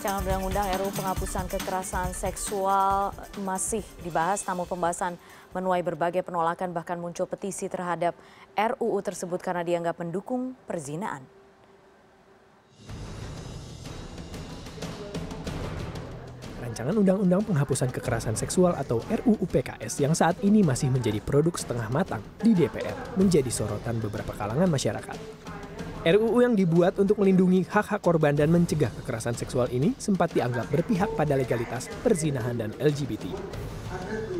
Rancangan Undang-Undang RUU Penghapusan Kekerasan Seksual masih dibahas, namun pembahasan menuai berbagai penolakan, bahkan muncul petisi terhadap RUU tersebut karena dianggap mendukung perzinaan. Rancangan Undang-Undang Penghapusan Kekerasan Seksual atau RUU PKS yang saat ini masih menjadi produk setengah matang di DPR menjadi sorotan beberapa kalangan masyarakat. RUU yang dibuat untuk melindungi hak-hak korban dan mencegah kekerasan seksual ini sempat dianggap berpihak pada legalitas perzinahan dan LGBT.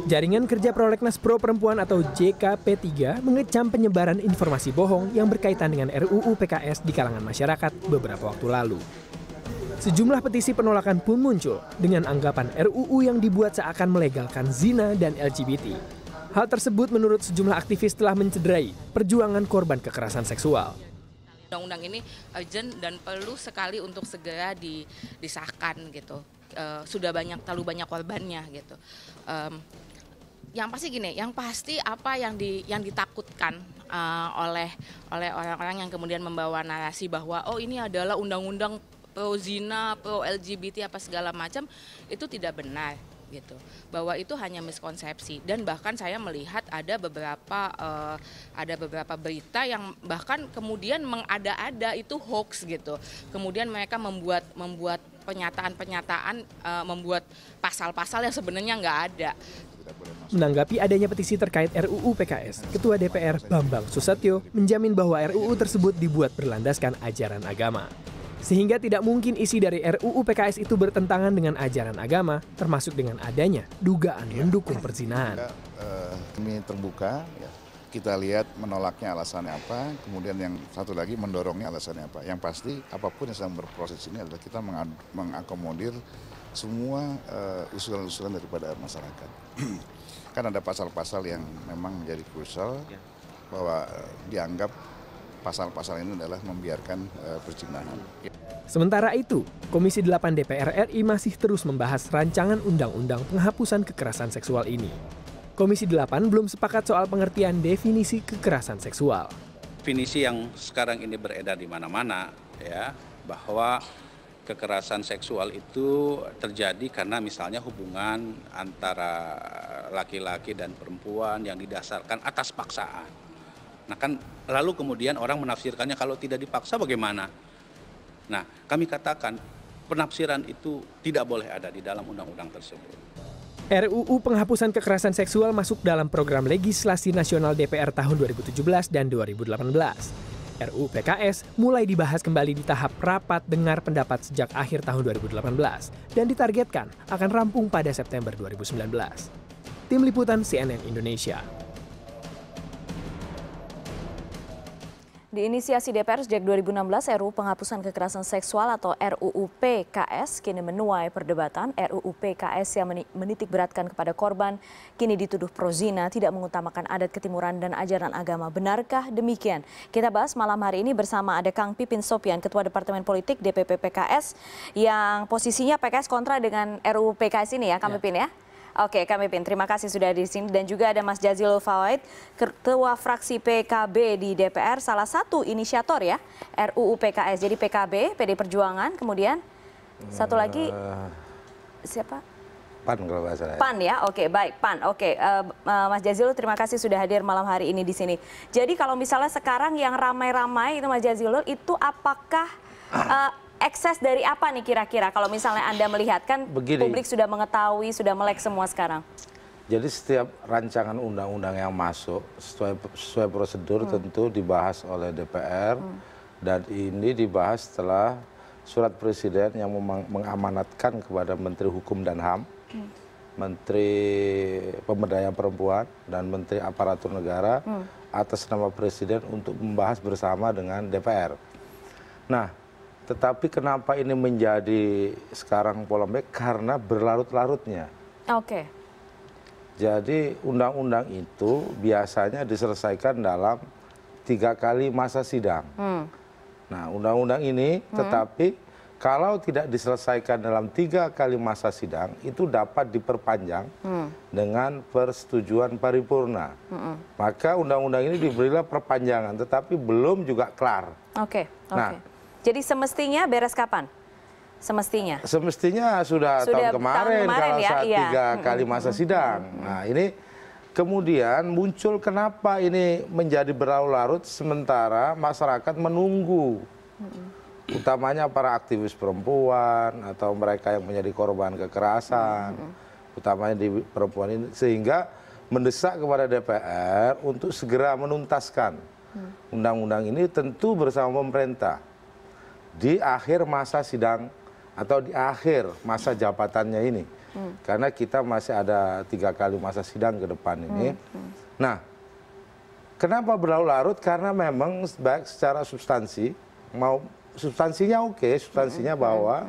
Jaringan Kerja Prolegnas Pro Perempuan atau JKP3 mengecam penyebaran informasi bohong yang berkaitan dengan RUU PKS di kalangan masyarakat beberapa waktu lalu. Sejumlah petisi penolakan pun muncul dengan anggapan RUU yang dibuat seakan melegalkan zina dan LGBT. Hal tersebut menurut sejumlah aktivis telah mencederai perjuangan korban kekerasan seksual. Undang-undang ini urgent dan perlu sekali untuk segera disahkan gitu. Sudah terlalu banyak korbannya gitu. Yang pasti gini, yang pasti apa yang ditakutkan oleh orang-orang yang kemudian membawa narasi bahwa oh ini adalah undang-undang pro zina, pro LGBT apa segala macam, itu tidak benar gitu. Bahwa itu hanya miskonsepsi, dan bahkan saya melihat ada beberapa berita yang bahkan kemudian mengada-ada itu hoax gitu. Kemudian mereka membuat pernyataan-pernyataan, membuat pasal-pasal yang sebenarnya nggak ada. Menanggapi adanya petisi terkait RUU PKS, Ketua DPR Bambang Susatyo menjamin bahwa RUU tersebut dibuat berlandaskan ajaran agama. Sehingga tidak mungkin isi dari RUU PKS itu bertentangan dengan ajaran agama, termasuk dengan adanya dugaan mendukung perzinahan. Kami terbuka, ya. Kita lihat menolaknya alasannya apa, kemudian yang satu lagi mendorongnya alasannya apa. Yang pasti apapun yang sedang berproses ini adalah kita mengakomodir semua usulan-usulan daripada masyarakat. Kan ada pasal-pasal yang memang menjadi krusial bahwa dianggap pasal-pasal ini adalah membiarkan perzinahan. Sementara itu, Komisi 8 DPR RI masih terus membahas rancangan undang-undang penghapusan kekerasan seksual ini. Komisi 8 belum sepakat soal pengertian definisi kekerasan seksual. Definisi yang sekarang ini beredar di mana-mana, ya, bahwa kekerasan seksual itu terjadi karena misalnya hubungan antara laki-laki dan perempuan yang didasarkan atas paksaan. Nah kan lalu kemudian orang menafsirkannya kalau tidak dipaksa bagaimana? Nah kami katakan penafsiran itu tidak boleh ada di dalam undang-undang tersebut. RUU Penghapusan Kekerasan Seksual masuk dalam program legislasi nasional DPR tahun 2017 dan 2018. RUU PKS mulai dibahas kembali di tahap rapat dengar pendapat sejak akhir tahun 2018 dan ditargetkan akan rampung pada September 2019. Tim Liputan CNN Indonesia. Diinisiasi DPR sejak 2016, RUU Penghapusan Kekerasan Seksual atau RUU PKS kini menuai perdebatan. RUU PKS yang menitik beratkan kepada korban kini dituduh prozina, tidak mengutamakan adat ketimuran dan ajaran agama. Benarkah demikian? Kita bahas malam hari ini bersama ada Kang Pipin Sopian, Ketua Departemen Politik DPP PKS, yang posisinya PKS kontra dengan RUU PKS ini ya, Kang Pipin ya? Oke, Kang Pipin, terima kasih sudah di sini. Dan juga ada Mas Jazilul Fawait, Ketua Fraksi PKB di DPR, salah satu inisiator ya RUU PKS. Jadi PKB, PD Perjuangan, kemudian satu lagi siapa? PAN kalau nggak salah. PAN ya, oke, baik, PAN. Oke, Mas Jazilul, terima kasih sudah hadir malam hari ini di sini. Jadi kalau misalnya sekarang yang ramai-ramai itu Mas Jazilul, itu apakah ekses dari apa nih kira-kira kalau misalnya Anda melihat kan publik sudah mengetahui, sudah melek semua sekarang? Jadi setiap rancangan undang-undang yang masuk sesuai prosedur tentu dibahas oleh DPR dan ini dibahas setelah surat presiden yang mengamanatkan kepada Menteri Hukum dan HAM, Menteri Pemberdayaan Perempuan dan Menteri Aparatur Negara atas nama presiden untuk membahas bersama dengan DPR. Nah, tetapi kenapa ini menjadi sekarang polemik? Karena berlarut-larutnya. Oke. Jadi undang-undang itu biasanya diselesaikan dalam 3 kali masa sidang. Nah undang-undang ini tetapi kalau tidak diselesaikan dalam 3 kali masa sidang itu dapat diperpanjang dengan persetujuan paripurna. Maka undang-undang ini diberilah perpanjangan tetapi belum juga kelar. Oke. Nah, jadi semestinya beres kapan? Semestinya. Semestinya sudah tahun kemarin kalau ya, saat 3 kali masa sidang. Nah ini kemudian muncul kenapa ini menjadi berlarut-larut sementara masyarakat menunggu. Utamanya para aktivis perempuan atau mereka yang menjadi korban kekerasan. Utamanya di perempuan ini. Sehingga mendesak kepada DPR untuk segera menuntaskan undang-undang ini tentu bersama pemerintah. Di akhir masa sidang atau di akhir masa jabatannya ini. Karena kita masih ada 3 kali masa sidang ke depan ini. Nah, kenapa berlarut-larut? Karena memang baik secara substansi, substansinya oke, substansinya bahwa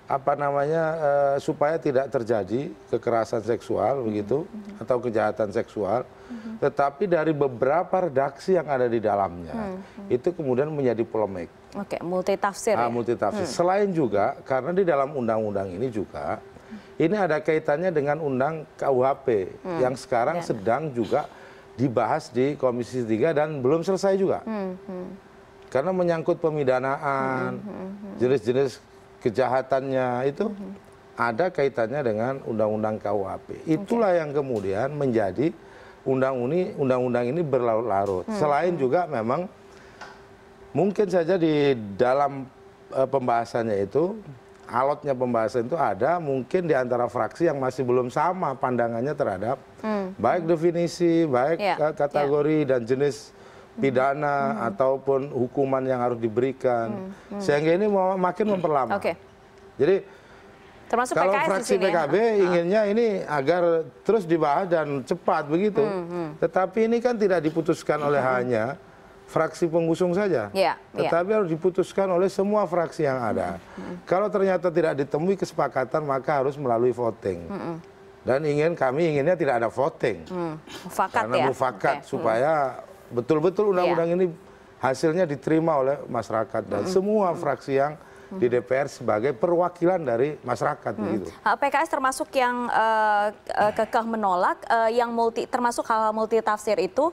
apa namanya supaya tidak terjadi kekerasan seksual begitu atau kejahatan seksual, tetapi dari beberapa redaksi yang ada di dalamnya itu kemudian menjadi polemik. Oke, multitafsir. Multitafsir. Selain juga karena di dalam undang-undang ini juga ini ada kaitannya dengan undang KUHP yang sekarang sedang juga dibahas di Komisi 3 dan belum selesai juga. Karena menyangkut pemidanaan, jenis-jenis kejahatannya itu ada kaitannya dengan undang-undang KUHP. Itulah yang kemudian menjadi undang-undang ini berlarut-larut. Selain juga memang mungkin saja di dalam pembahasannya itu, alotnya pembahasan itu ada mungkin di antara fraksi yang masih belum sama pandangannya terhadap baik definisi, baik kategori dan jenis pidana ataupun hukuman yang harus diberikan. Sehingga ini makin memperlama. Jadi termasuk kalau PKS fraksi PKB inginnya ini agar terus dibahas dan cepat begitu. Tetapi ini kan tidak diputuskan oleh hanya fraksi pengusung saja, tetapi harus diputuskan oleh semua fraksi yang ada. Kalau ternyata tidak ditemui kesepakatan, maka harus melalui voting. Dan kami inginnya tidak ada voting, karena mufakat supaya betul-betul undang-undang ini hasilnya diterima oleh masyarakat dan semua fraksi yang di DPR sebagai perwakilan dari masyarakat begitu. PKS termasuk yang kekeh menolak, yang termasuk hal-hal multitafsir itu,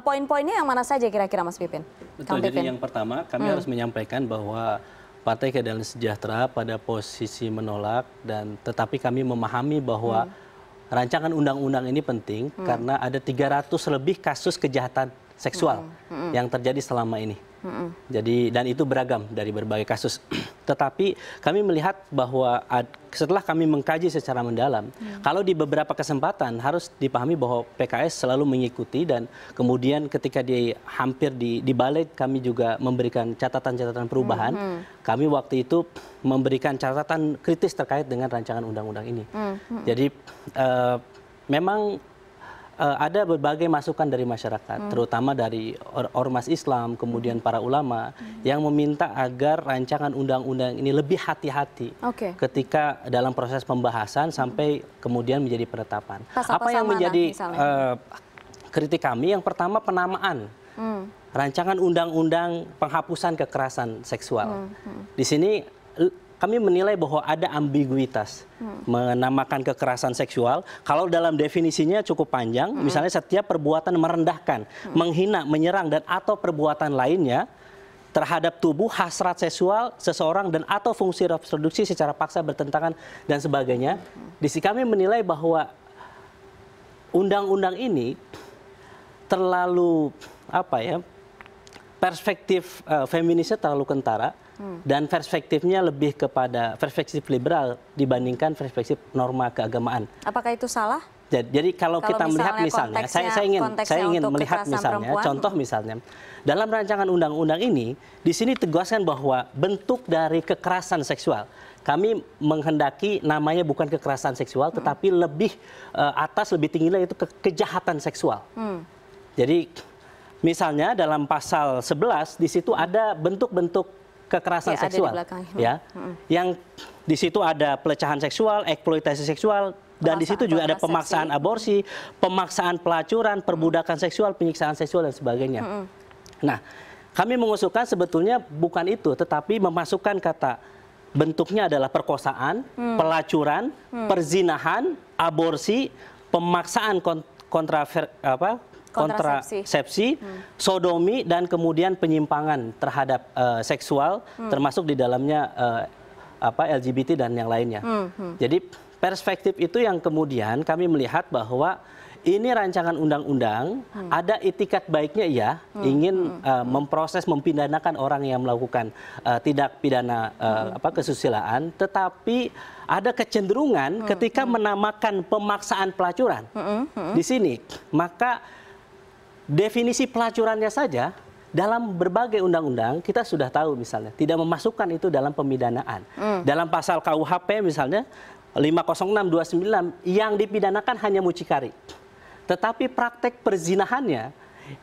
poin-poinnya yang mana saja kira-kira Mas Pipin? Betul, jadi yang pertama kami harus menyampaikan bahwa Partai Keadilan Sejahtera pada posisi menolak dan tetapi kami memahami bahwa rancangan undang-undang ini penting karena ada 300 lebih kasus kejahatan seksual yang terjadi selama ini. Jadi dan itu beragam dari berbagai kasus. Tetapi kami melihat bahwa setelah kami mengkaji secara mendalam, kalau di beberapa kesempatan harus dipahami bahwa PKS selalu mengikuti dan kemudian ketika hampir di balik kami juga memberikan catatan-catatan perubahan. Kami waktu itu memberikan catatan kritis terkait dengan rancangan undang-undang ini. Jadi memang ada berbagai masukan dari masyarakat, terutama dari ormas Islam, kemudian para ulama, yang meminta agar rancangan undang-undang ini lebih hati-hati ketika dalam proses pembahasan sampai kemudian menjadi penetapan. Apa yang menjadi kritik kami? Yang pertama penamaan rancangan undang-undang penghapusan kekerasan seksual. Di sini kami menilai bahwa ada ambiguitas menamakan kekerasan seksual. Kalau dalam definisinya cukup panjang, misalnya setiap perbuatan merendahkan, menghina, menyerang dan atau perbuatan lainnya terhadap tubuh, hasrat seksual seseorang dan atau fungsi reproduksi secara paksa bertentangan dan sebagainya. Di sini kami menilai bahwa undang-undang ini terlalu perspektif feminisnya terlalu kentara. Dan perspektifnya lebih kepada perspektif liberal dibandingkan perspektif norma keagamaan. Apakah itu salah? Jadi kalau kita melihat misalnya, saya ingin melihat misalnya, contoh misalnya, dalam rancangan undang-undang ini, di sini tegaskan bahwa bentuk dari kekerasan seksual, kami menghendaki namanya bukan kekerasan seksual, tetapi lebih atas, lebih tinggi lagi itu kejahatan seksual. Jadi misalnya dalam pasal 11 di situ ada bentuk-bentuk kekerasan seksual, yang di situ ada pelecehan seksual, eksploitasi seksual, dan di situ juga ada pemaksaan aborsi, pemaksaan pelacuran, perbudakan seksual, penyiksaan seksual dan sebagainya. Nah, kami mengusulkan sebetulnya bukan itu, tetapi memasukkan kata bentuknya adalah perkosaan, pelacuran, perzinahan, aborsi, pemaksaan kontrasepsi, sodomi, dan kemudian penyimpangan terhadap seksual, termasuk di dalamnya LGBT dan yang lainnya. Jadi perspektif itu yang kemudian kami melihat bahwa ini rancangan undang-undang ada itikat baiknya ya, ingin memproses mempidanakan orang yang melakukan tindak pidana kesusilaan, tetapi ada kecenderungan ketika menamakan pemaksaan pelacuran di sini, maka definisi pelacurannya saja dalam berbagai undang-undang kita sudah tahu misalnya tidak memasukkan itu dalam pemidanaan. Dalam pasal KUHP misalnya 50629 yang dipidanakan hanya mucikari. Tetapi praktek perzinahannya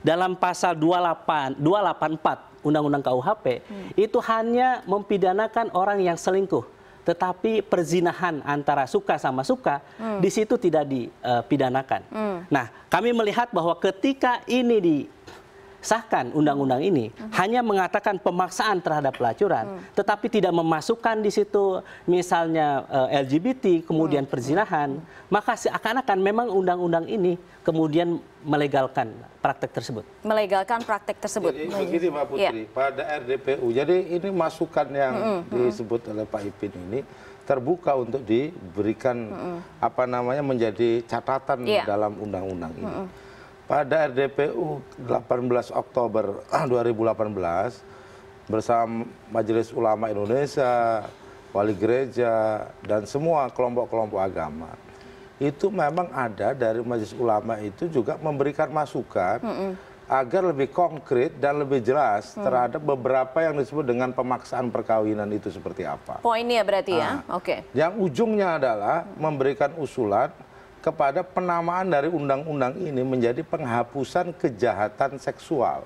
dalam pasal 284 Undang-Undang KUHP itu hanya mempidanakan orang yang selingkuh. Tetapi perzinahan antara suka sama suka di situ tidak dipidanakan. Nah, kami melihat bahwa ketika ini disahkan undang-undang ini hanya mengatakan pemaksaan terhadap pelacuran, tetapi tidak memasukkan di situ misalnya LGBT, kemudian perzinahan, maka seakan-akan memang undang-undang ini kemudian melegalkan praktek tersebut. Melegalkan praktek tersebut. Jadi begini Mbak Putri, pada RDPU, jadi ini masukan yang disebut oleh Pak Ipin ini terbuka untuk diberikan menjadi catatan dalam undang-undang ini. Pada RDPU 18 Oktober 2018 bersama Majelis Ulama Indonesia, Wali Gereja, dan semua kelompok-kelompok agama, itu memang ada dari Majelis Ulama itu juga memberikan masukan agar lebih konkret dan lebih jelas terhadap beberapa yang disebut dengan pemaksaan perkawinan itu seperti apa. Poinnya berarti ya? Oke. Yang ujungnya adalah memberikan usulan kepada penamaan dari undang-undang ini menjadi penghapusan kejahatan seksual.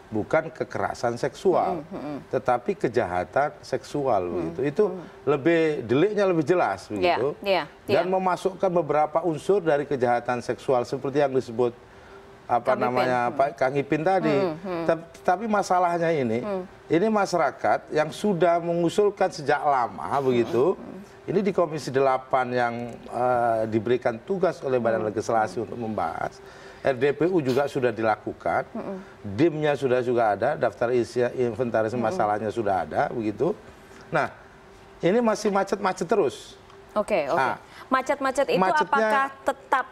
Bukan kekerasan seksual, tetapi kejahatan seksual begitu. Itu lebih deliknya lebih jelas begitu. Dan memasukkan beberapa unsur dari kejahatan seksual seperti yang disebut Pak Kang Ipin tadi. Tapi masalahnya ini masyarakat yang sudah mengusulkan sejak lama begitu. Ini di Komisi 8 yang diberikan tugas oleh Badan Legislasi untuk membahas. RDPU juga sudah dilakukan, DIM-nya sudah ada, daftar isi inventaris masalahnya sudah ada, begitu. Nah, ini masih macet-macet terus. Oke. Macet-macet itu apakah tetap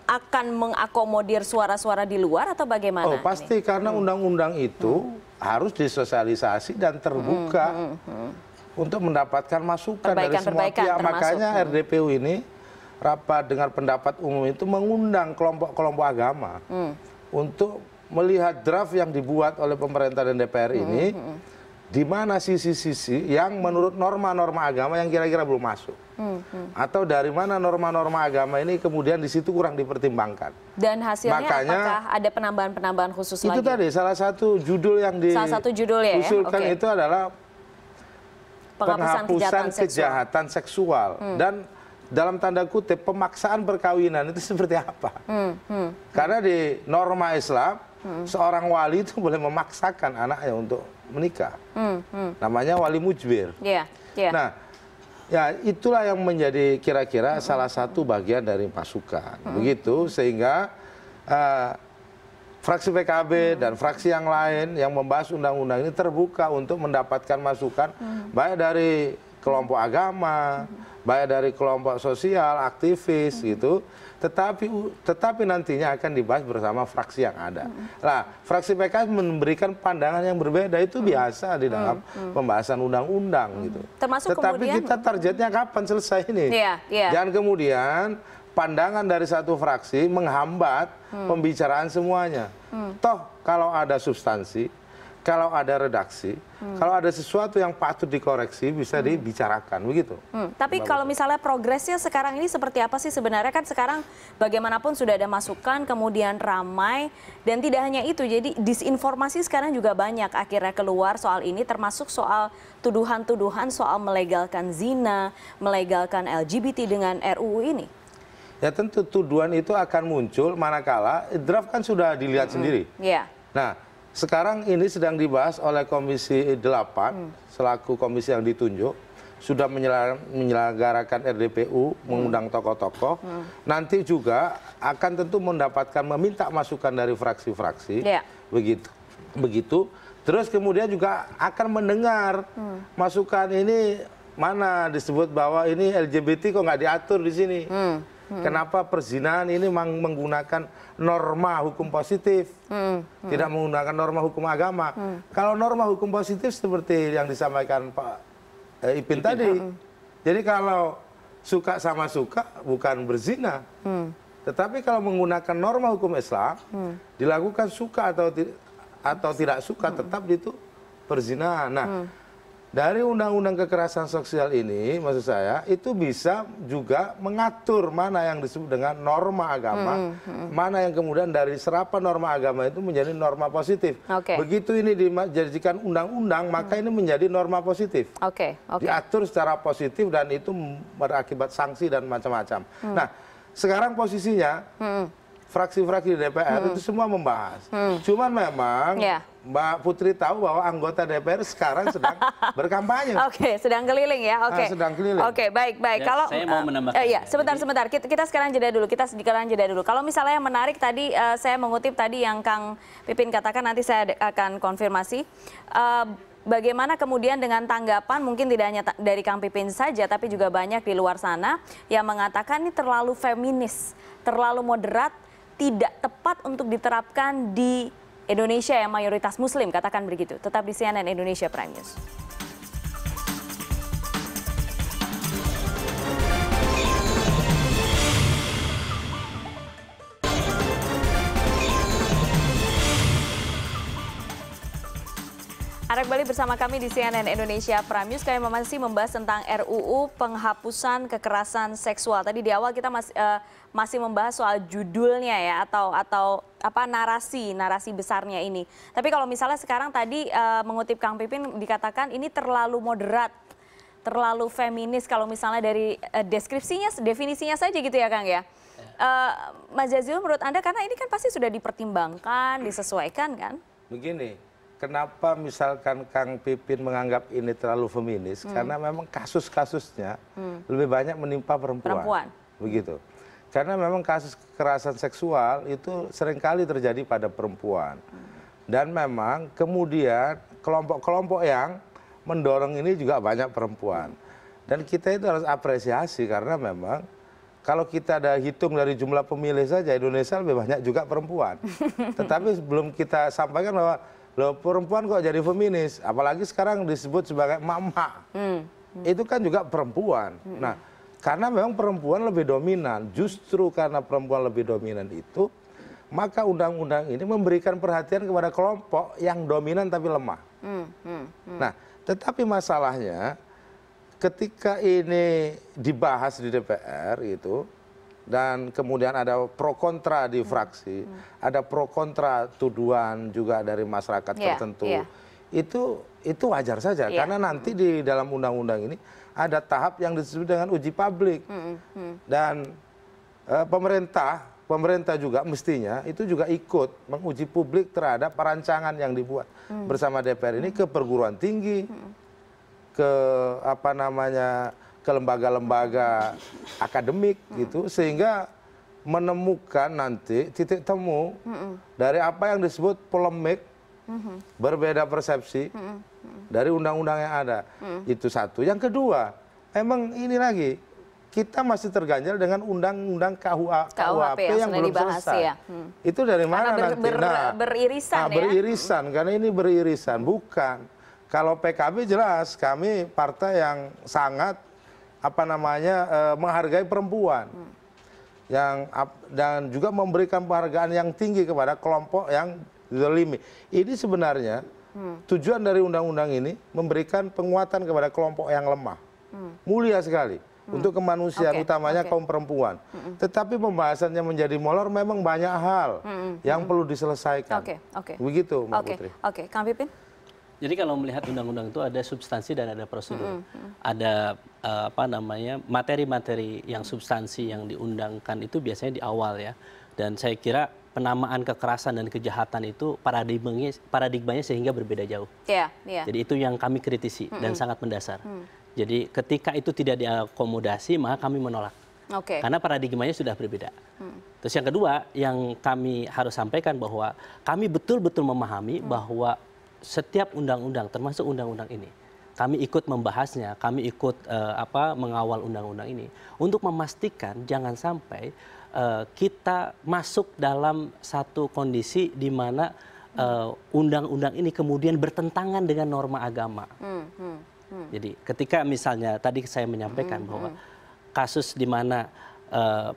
akan mengakomodir suara-suara di luar atau bagaimana? Oh, pasti karena undang-undang itu harus disosialisasi dan terbuka untuk mendapatkan masukan dari semua pihak. Makanya RDPU ini rapat dengar pendapat umum itu mengundang kelompok-kelompok agama untuk melihat draft yang dibuat oleh pemerintah dan DPR ini, di mana sisi-sisi yang menurut norma-norma agama yang kira-kira belum masuk, atau dari mana norma-norma agama ini kemudian di situ kurang dipertimbangkan. Dan hasilnya apakah ada penambahan-penambahan khusus lagi? Itu tadi salah satu judul yang diusulkan itu adalah penghapusan kejahatan seksual. Dan dalam tanda kutip pemaksaan perkawinan itu seperti apa? Karena di norma Islam seorang wali itu boleh memaksakan anaknya untuk menikah. Namanya wali mujbir. Nah, ya itulah yang menjadi kira-kira salah satu bagian dari masukan. Begitu sehingga fraksi PKB dan fraksi yang lain yang membahas undang-undang ini terbuka untuk mendapatkan masukan baik dari kelompok agama, baik dari kelompok sosial, aktivis gitu, tetapi nantinya akan dibahas bersama fraksi yang ada. Nah, fraksi PKS memberikan pandangan yang berbeda, itu biasa di dalam pembahasan undang-undang gitu. Termasuk tetapi kemudian, kita targetnya kapan selesai ini? Jangan kemudian pandangan dari satu fraksi menghambat pembicaraan semuanya. Toh kalau ada substansi, kalau ada redaksi, kalau ada sesuatu yang patut dikoreksi bisa dibicarakan begitu. Tapi kalau misalnya progresnya sekarang ini seperti apa sih sebenarnya? Kan sekarang bagaimanapun sudah ada masukan, kemudian ramai, dan tidak hanya itu, jadi disinformasi sekarang juga banyak akhirnya keluar soal ini, termasuk soal tuduhan-tuduhan soal melegalkan zina, melegalkan LGBT dengan RUU ini. Ya tentu tuduhan itu akan muncul manakala draft kan sudah dilihat sendiri. Nah, sekarang ini sedang dibahas oleh Komisi 8 selaku komisi yang ditunjuk, sudah menyelenggarakan RDPU, mengundang tokoh-tokoh. Nanti juga akan tentu mendapatkan meminta masukan dari fraksi-fraksi. Begitu. Terus kemudian juga akan mendengar masukan ini mana disebut bahwa ini LGBT kok nggak diatur di sini? Kenapa perzinahan ini menggunakan norma hukum positif, tidak menggunakan norma hukum agama? Kalau norma hukum positif seperti yang disampaikan Pak Ipin tadi, jadi kalau suka sama suka bukan berzina, tetapi kalau menggunakan norma hukum Islam, dilakukan suka atau tidak suka tetap itu perzinahan. Nah, dari undang-undang kekerasan seksual ini, maksud saya, itu bisa juga mengatur mana yang disebut dengan norma agama, mana yang kemudian dari serapan norma agama itu menjadi norma positif. Begitu ini dijadikan undang-undang, maka ini menjadi norma positif. Diatur secara positif dan itu berakibat sanksi dan macam-macam. Nah, sekarang posisinya, fraksi-fraksi di DPR itu semua membahas. Cuman memang Mbak Putri tahu bahwa anggota DPR sekarang sedang berkampanye. Sedang keliling ya. Sedang keliling. Baik. Ya, kalau saya mau menambahkan. Sebentar. Kita sekarang jeda dulu. Kalau misalnya yang menarik tadi, saya mengutip tadi yang Kang Pipin katakan, nanti saya akan konfirmasi. Bagaimana kemudian dengan tanggapan, mungkin tidak hanya dari Kang Pipin saja, tapi juga banyak di luar sana yang mengatakan ini terlalu feminis, terlalu moderat, tidak tepat untuk diterapkan di Indonesia yang mayoritas Muslim, katakan begitu. Tetap di CNN Indonesia Prime News. Anda kembali bersama kami di CNN Indonesia Prime News. Kami masih membahas tentang RUU penghapusan kekerasan seksual. Tadi di awal kita masih membahas soal judulnya ya, atau apa narasi besarnya ini. Tapi kalau misalnya sekarang tadi mengutip Kang Pipin dikatakan ini terlalu moderat, terlalu feminis kalau misalnya dari definisinya saja gitu ya Kang ya. Mas Jazilul, menurut Anda, karena ini kan pasti sudah dipertimbangkan, disesuaikan kan? Begini. Kenapa misalkan Kang Pipin menganggap ini terlalu feminis? Karena memang kasus-kasusnya lebih banyak menimpa perempuan. Begitu. Karena memang kasus kekerasan seksual itu seringkali terjadi pada perempuan. Dan memang kemudian kelompok-kelompok yang mendorong ini juga banyak perempuan. Dan kita itu harus apresiasi karena memang kalau kita ada hitung dari jumlah pemilih saja, Indonesia lebih banyak juga perempuan. Tetapi belum kita sampaikan bahwa loh, perempuan kok jadi feminis, apalagi sekarang disebut sebagai emak-emak. Itu kan juga perempuan. Nah, karena memang perempuan lebih dominan, justru karena perempuan lebih dominan itu, maka undang-undang ini memberikan perhatian kepada kelompok yang dominan tapi lemah. Nah, tetapi masalahnya ketika ini dibahas di DPR itu, dan kemudian ada pro kontra di fraksi, ada pro kontra tuduhan juga dari masyarakat tertentu. Itu wajar saja karena nanti di dalam undang-undang ini ada tahap yang disebut dengan uji publik. Dan pemerintah juga mestinya itu juga ikut menguji publik terhadap perancangan yang dibuat bersama DPR ini ke perguruan tinggi, ke ke lembaga-lembaga akademik gitu, sehingga menemukan nanti titik temu dari apa yang disebut polemik, berbeda persepsi dari undang-undang yang ada. Itu satu. Yang kedua, emang ini lagi, kita masih terganjal dengan undang-undang KUHP yang belum selesai. Itu dari mana nanti? Beririsan ya? Beririsan, karena ini beririsan. Bukan. Kalau PKB jelas, kami partai yang sangat menghargai perempuan, dan juga memberikan penghargaan yang tinggi kepada kelompok yang zalimi. Ini sebenarnya tujuan dari undang-undang ini memberikan penguatan kepada kelompok yang lemah, mulia sekali untuk kemanusiaan, utamanya kaum perempuan. Tetapi pembahasannya menjadi molor, memang banyak hal yang perlu diselesaikan. Begitu, Mbak Putri. Kang Pipin? Jadi kalau melihat undang-undang itu ada substansi dan ada prosedur. Ada materi-materi yang substansi yang diundangkan itu biasanya di awal ya. Dan saya kira penamaan kekerasan dan kejahatan itu paradigmanya sehingga berbeda jauh. Jadi itu yang kami kritisi dan sangat mendasar. Jadi ketika itu tidak diakomodasi, maka kami menolak. Karena paradigmanya sudah berbeda. Terus yang kedua, yang kami harus sampaikan bahwa kami betul-betul memahami bahwa setiap undang-undang, termasuk undang-undang ini, kami ikut membahasnya, kami ikut mengawal undang-undang ini untuk memastikan jangan sampai kita masuk dalam satu kondisi di mana undang-undang ini kemudian bertentangan dengan norma agama. Jadi ketika misalnya tadi saya menyampaikan bahwa kasus di mana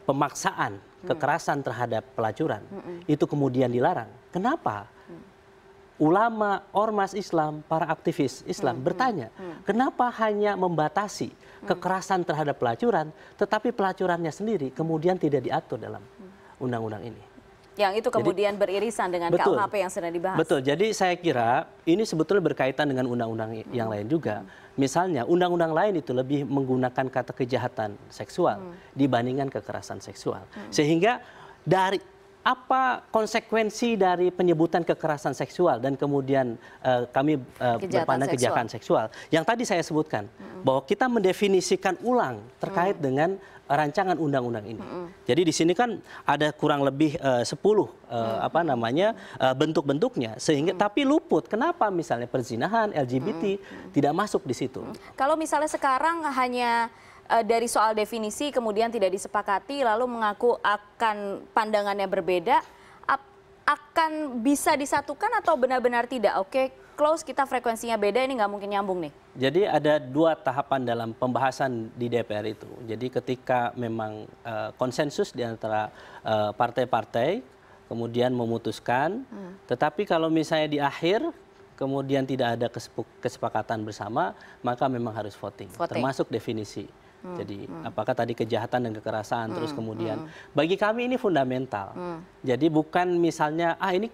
pemaksaan kekerasan terhadap pelacuran itu kemudian dilarang. Kenapa? Ulama, ormas Islam, para aktivis Islam bertanya, kenapa hanya membatasi kekerasan terhadap pelacuran, tetapi pelacurannya sendiri kemudian tidak diatur dalam undang-undang ini. Yang itu kemudian beririsan dengan KUHP yang sedang dibahas. Betul, jadi saya kira ini sebetulnya berkaitan dengan undang-undang yang lain juga. Misalnya undang-undang lain itu lebih menggunakan kata kejahatan seksual dibandingkan kekerasan seksual. Sehingga dari apa konsekuensi dari penyebutan kekerasan seksual dan kemudian kami berpandang kejahatan seksual. Yang tadi saya sebutkan bahwa kita mendefinisikan ulang terkait dengan rancangan undang-undang ini. Jadi di sini kan ada kurang lebih 10 bentuk-bentuknya sehingga tapi luput kenapa misalnya perzinahan, LGBT tidak masuk di situ. Kalau misalnya sekarang hanya dari soal definisi kemudian tidak disepakati lalu mengaku akan pandangannya berbeda, akan bisa disatukan atau benar-benar tidak? Oke, close, kita frekuensinya beda, ini nggak mungkin nyambung nih. Jadi ada 2 tahapan dalam pembahasan di DPR itu. Jadi ketika memang konsensus di antara partai-partai kemudian memutuskan, tetapi kalau misalnya di akhir kemudian tidak ada kesepakatan bersama, maka memang harus voting. Termasuk definisi. Jadi apakah tadi kejahatan dan kekerasan terus kemudian bagi kami ini fundamental. Jadi bukan misalnya ini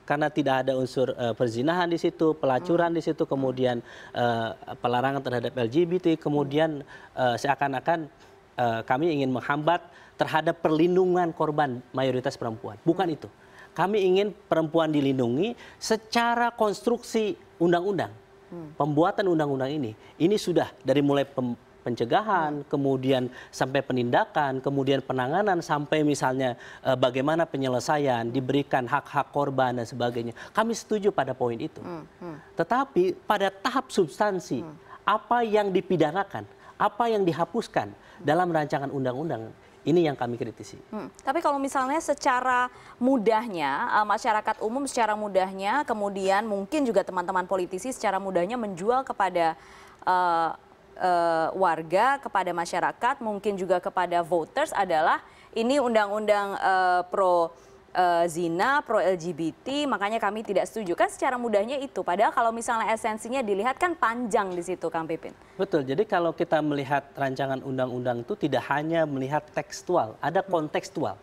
karena tidak ada unsur perzinahan di situ, pelacuran di situ, kemudian pelarangan terhadap LGBT, kemudian seakan-akan kami ingin menghambat terhadap perlindungan korban mayoritas perempuan. Bukan itu. Kami ingin perempuan dilindungi secara konstruksi undang-undang. Pembuatan undang-undang ini sudah dari mulai pencegahan, kemudian sampai penindakan, kemudian penanganan, sampai misalnya bagaimana penyelesaian, diberikan hak-hak korban dan sebagainya. Kami setuju pada poin itu. Tetapi pada tahap substansi, apa yang dipidanakan, apa yang dihapuskan dalam rancangan undang-undang, ini yang kami kritisi. Tapi kalau misalnya secara mudahnya, masyarakat umum secara mudahnya, kemudian mungkin juga teman-teman politisi secara mudahnya menjual kepada warga, kepada masyarakat, mungkin juga kepada voters adalah ini undang-undang pro zina, pro LGBT, makanya kami tidak setuju. Kan secara mudahnya itu. Padahal kalau misalnya esensinya dilihat kan panjang di situ, Kang Pipin. Betul. Jadi kalau kita melihat rancangan undang-undang itu tidak hanya melihat tekstual, ada kontekstual.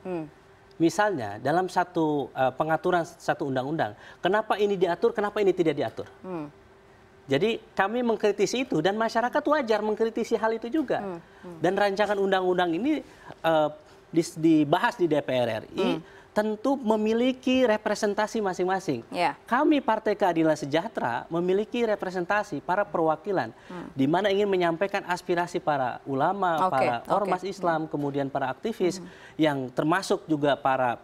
Misalnya dalam satu pengaturan satu undang-undang, kenapa ini diatur, kenapa ini tidak diatur? Jadi kami mengkritisi itu dan masyarakat wajar mengkritisi hal itu juga. Dan rancangan undang-undang ini dibahas di DPR RI tentu memiliki representasi masing-masing. Kami Partai Keadilan Sejahtera memiliki representasi para perwakilan di mana ingin menyampaikan aspirasi para ulama, para ormas Islam, kemudian para aktivis yang termasuk juga para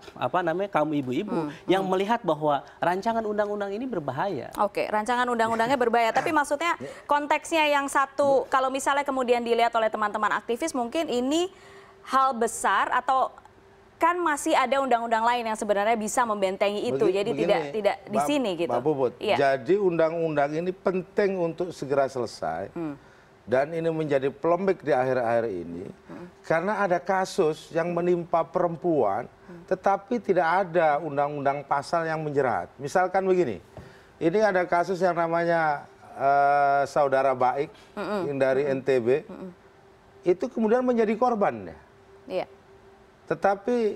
kaum ibu-ibu yang melihat bahwa rancangan undang-undang ini berbahaya. Rancangan undang-undangnya berbahaya, tapi maksudnya konteksnya yang satu, kalau misalnya kemudian dilihat oleh teman-teman aktivis mungkin ini hal besar atau kan masih ada undang-undang lain yang sebenarnya bisa membentengi itu, jadi tidak di sini gitu. Mbak Puput, jadi undang-undang ini penting untuk segera selesai dan ini menjadi polemik di akhir-akhir ini karena ada kasus yang menimpa perempuan tetapi tidak ada undang-undang pasal yang menjerat. Misalkan begini, ini ada kasus yang namanya saudara Baik yang dari NTB itu kemudian menjadi korban ya. Tetapi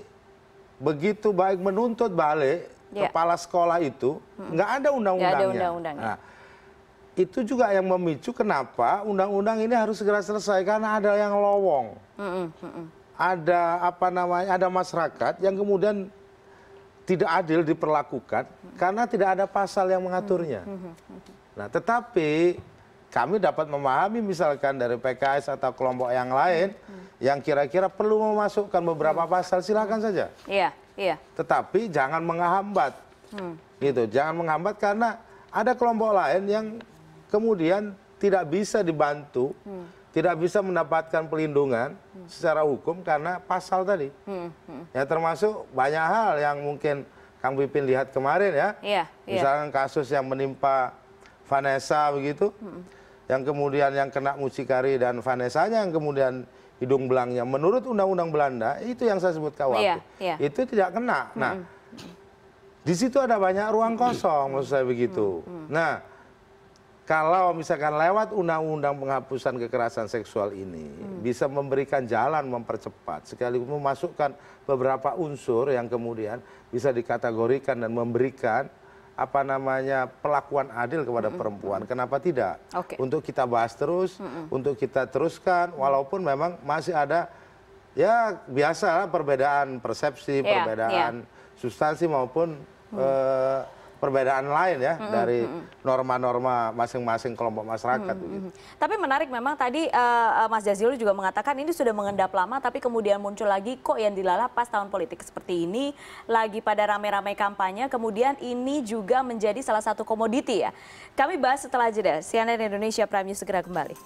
begitu Baik menuntut balik kepala sekolah itu, nggak ada undang-undangnya. Nah, itu juga yang memicu kenapa undang-undang ini harus segera selesai karena ada yang lowong, ada ada masyarakat yang kemudian tidak adil diperlakukan karena tidak ada pasal yang mengaturnya. Nah, tetapi kami dapat memahami misalkan dari PKS atau kelompok yang lain yang kira-kira perlu memasukkan beberapa pasal, silakan saja. Tetapi jangan menghambat, gitu. Jangan menghambat karena ada kelompok lain yang kemudian tidak bisa dibantu, tidak bisa mendapatkan pelindungan secara hukum karena pasal tadi. Ya termasuk banyak hal yang mungkin Kang Pipin lihat kemarin ya. Misalkan kasus yang menimpa Vanessa begitu, yang kemudian yang kena mucikari dan Vanessanya yang kemudian hidung belangnya. Menurut Undang-Undang Belanda, itu yang saya sebut KUHP, itu tidak kena. Nah, di situ ada banyak ruang kosong, maksud saya begitu. Nah, kalau misalkan lewat undang-undang penghapusan kekerasan seksual ini bisa memberikan jalan mempercepat, sekaligus memasukkan beberapa unsur yang kemudian bisa dikategorikan dan memberikan apa namanya perlakuan adil kepada perempuan. Kenapa tidak? Untuk kita bahas terus, untuk kita teruskan, walaupun memang masih ada ya biasa perbedaan persepsi, perbedaan substansi maupun perbedaan lain ya dari norma-norma masing-masing kelompok masyarakat. Tapi menarik memang tadi Mas Jazilul juga mengatakan ini sudah mengendap lama tapi kemudian muncul lagi kok yang dilalap pas tahun politik seperti ini, lagi pada rame-rame kampanye, kemudian ini juga menjadi salah satu komoditi ya. Kami bahas setelah jeda. CNN Indonesia Prime News segera kembali.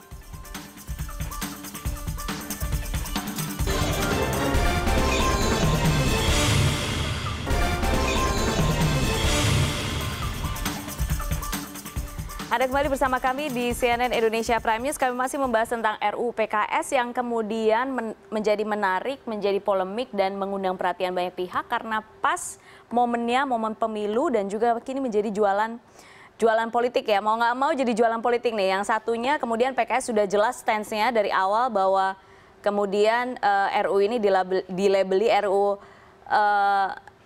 Anda kembali bersama kami di CNN Indonesia Prime News. Kami masih membahas tentang RUU PKS yang kemudian menjadi menarik, menjadi polemik dan mengundang perhatian banyak pihak karena pas momennya, momen pemilu dan juga kini menjadi jualan politik ya. Mau nggak mau jadi jualan politik nih. Yang satunya kemudian PKS sudah jelas stance-nya dari awal bahwa kemudian RUU ini dilabeli RUU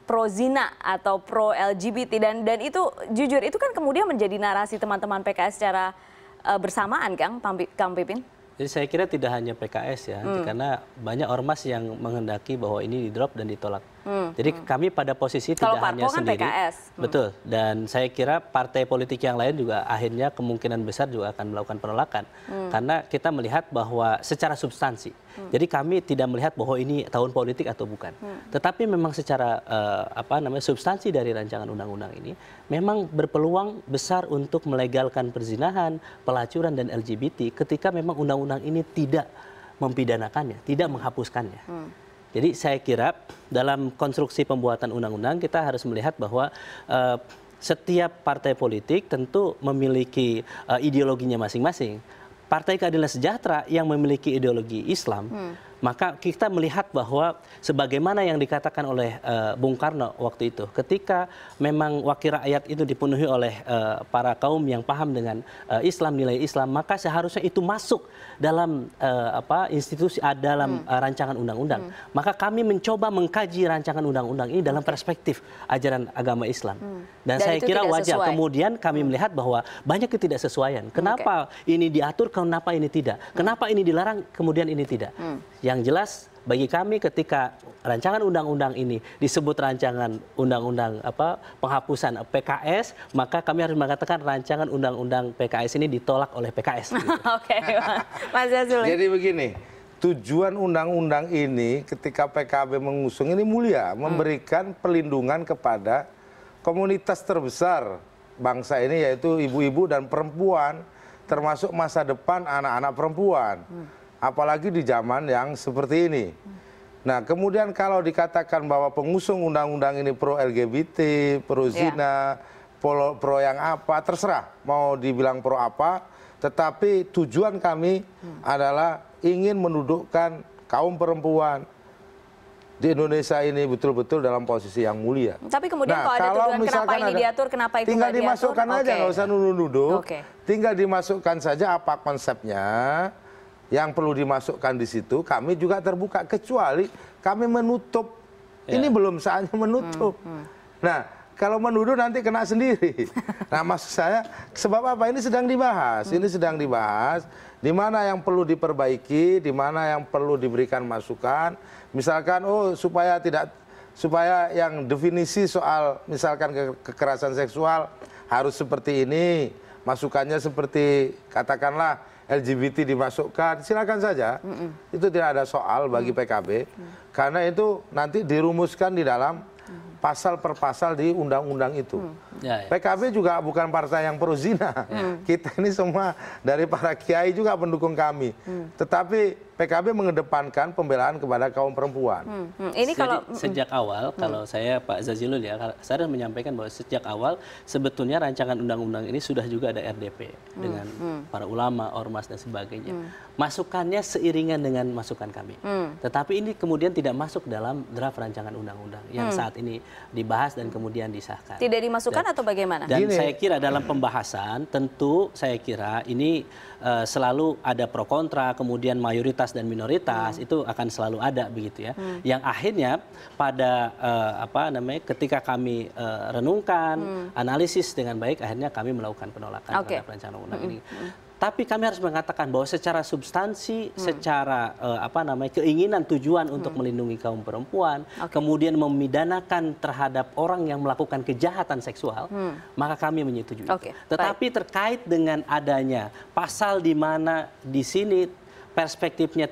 pro zina atau pro LGBT dan itu jujur itu kan kemudian menjadi narasi teman-teman PKS secara bersamaan Kang Pipin. Jadi saya kira tidak hanya PKS ya, karena banyak ormas yang menghendaki bahwa ini di drop dan ditolak. Jadi kami pada posisi tidak hanya sendiri. Kan PKS. Betul. Dan saya kira partai politik yang lain juga akhirnya kemungkinan besar juga akan melakukan penolakan. Karena kita melihat bahwa secara substansi. Jadi kami tidak melihat bahwa ini tahun politik atau bukan. Tetapi memang secara substansi dari rancangan undang-undang ini memang berpeluang besar untuk melegalkan perzinahan, pelacuran dan LGBT ketika memang undang-undang ini tidak mempidanakannya, tidak menghapuskannya. Jadi saya kira dalam konstruksi pembuatan undang-undang kita harus melihat bahwa setiap partai politik tentu memiliki ideologinya masing-masing. Partai Keadilan Sejahtera yang memiliki ideologi Islam, maka kita melihat bahwa sebagaimana yang dikatakan oleh Bung Karno waktu itu, ketika memang wakil rakyat itu dipenuhi oleh para kaum yang paham dengan Islam, nilai Islam, maka seharusnya itu masuk dalam institusi, dalam rancangan undang-undang. Maka kami mencoba mengkaji rancangan undang-undang ini dalam perspektif ajaran agama Islam. Dan saya kira wajar. Kemudian kami melihat bahwa banyak ketidaksesuaian. Kenapa ini diatur, kenapa ini tidak? Kenapa ini dilarang, kemudian ini tidak? Yang jelas bagi kami ketika rancangan undang-undang ini disebut rancangan undang-undang penghapusan PKS, maka kami harus mengatakan rancangan undang-undang PKS ini ditolak oleh PKS. Gitu. Oke, Mas Jazilul. Jadi begini, tujuan undang-undang ini ketika PKB mengusung ini mulia, memberikan perlindungan kepada komunitas terbesar bangsa ini yaitu ibu-ibu dan perempuan, termasuk masa depan anak-anak perempuan. Apalagi di zaman yang seperti ini. Nah, kemudian kalau dikatakan bahwa pengusung undang-undang ini pro LGBT, pro zina, pro yang apa, terserah mau dibilang pro apa, tetapi tujuan kami adalah ingin mendudukkan kaum perempuan di Indonesia ini betul-betul dalam posisi yang mulia. Tapi kemudian kalau ada tuduhan kenapa ini diatur, kenapa itu tinggal nggak diatur? Dimasukkan aja, nggak usah nuduh-nuduh. Tinggal dimasukkan saja apa konsepnya. Yang perlu dimasukkan di situ, kami juga terbuka, kecuali kami menutup. Ini belum saatnya menutup. Nah, kalau menuduh nanti kena sendiri. Nah, maksud saya, sebab apa? Ini sedang dibahas. Ini sedang dibahas, di mana yang perlu diperbaiki, di mana yang perlu diberikan masukan. Misalkan, supaya yang definisi soal misalkan kekerasan seksual harus seperti ini, masukannya seperti katakanlah LGBT dimasukkan, silakan saja. Itu tidak ada soal bagi PKB. Karena itu nanti dirumuskan di dalam pasal per pasal di undang-undang itu. Ya, ya. PKB juga bukan partai yang pro zina. Kita ini semua dari para kiai juga pendukung kami. Tetapi PKB mengedepankan pembelaan kepada kaum perempuan. Ini kalau sejak awal, kalau saya Pak Zazilul ya, saya harus menyampaikan bahwa sejak awal sebetulnya rancangan undang-undang ini sudah juga ada RDP dengan para ulama, ormas dan sebagainya. Masukannya seiringan dengan masukan kami. Tetapi ini kemudian tidak masuk dalam draft rancangan undang-undang yang saat ini dibahas dan kemudian disahkan. Tidak dimasukkan atau bagaimana? Dan saya kira dalam pembahasan tentu saya kira ini selalu ada pro kontra, kemudian mayoritas dan minoritas itu akan selalu ada begitu ya. Yang akhirnya pada ketika kami renungkan, analisis dengan baik, akhirnya kami melakukan penolakan terhadap rancangan undang ini. Tapi kami harus mengatakan bahwa secara substansi, secara keinginan tujuan untuk melindungi kaum perempuan, kemudian memidanakan terhadap orang yang melakukan kejahatan seksual, maka kami menyetujui. Tetapi terkait dengan adanya pasal di mana di sini perspektifnya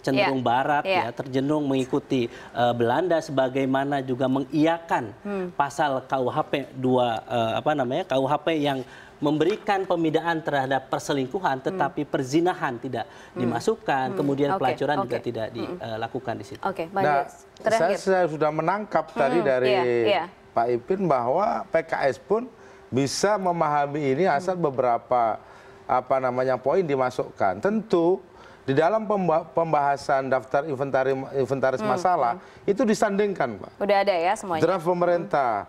cenderung barat ya, tercenderung mengikuti Belanda, sebagaimana juga mengiyakan pasal KUHP KUHP yang memberikan pemidaan terhadap perselingkuhan, tetapi perzinahan tidak dimasukkan, kemudian pelacuran juga tidak dilakukan di situ. Nah, saya sudah menangkap tadi dari Pak Ipin bahwa PKS pun bisa memahami ini asal beberapa poin dimasukkan. Tentu di dalam pembahasan daftar inventaris masalah itu disandingkan, Pak. Udah ada ya semuanya. Draft pemerintah,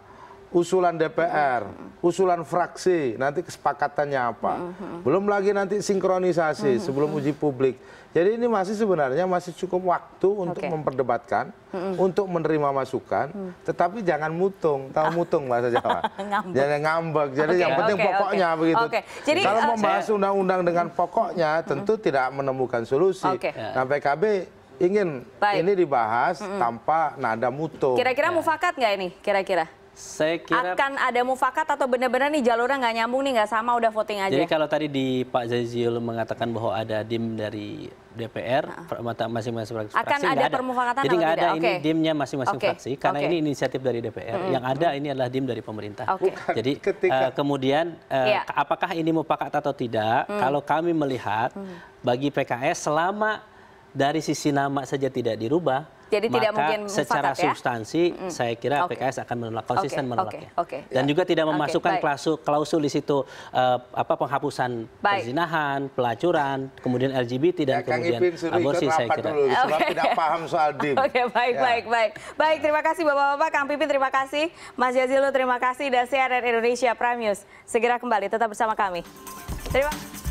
usulan DPR, usulan fraksi, nanti kesepakatannya apa. Belum lagi nanti sinkronisasi sebelum uji publik. Jadi ini sebenarnya masih cukup waktu untuk memperdebatkan, untuk menerima masukan, tetapi jangan mutung. Tahu mutung bahasa Jawa? Jangan ngambek. Jadi yang penting pokoknya begitu. Jadi, kalau membahas undang-undang dengan pokoknya, tentu tidak menemukan solusi. Nah, PKB ingin ini dibahas tanpa nada mutung. Kira-kira mufakat nggak ini? Kira-kira? Saya kira akan ada mufakat atau benar-benar nih jalurnya nggak nyambung nih, nggak sama, udah voting aja. Jadi kalau tadi di Pak Zazilul mengatakan bahwa ada dim dari DPR, masing-masing fraksi akan ada permufakatan. Jadi nggak ada ini dimnya masing-masing fraksi, karena ini inisiatif dari DPR. Yang ada ini adalah dim dari pemerintah. Jadi kemudian apakah ini mufakat atau tidak? Kalau kami melihat bagi PKS selama dari sisi nama saja tidak dirubah, jadi tidak mungkin secara substansi saya kira PKS akan menolak, konsisten menolaknya. Dan juga tidak memasukkan klausul di situ penghapusan perzinahan, pelacuran, kemudian LGBT dan kemudian aborsi, saya kira. Sebab tidak paham soal DIM. Baik, terima kasih Bapak-bapak, Kang Pipin terima kasih, Mas Zazilul terima kasih, dan CNN Indonesia Prime News segera kembali, tetap bersama kami. Terima kasih.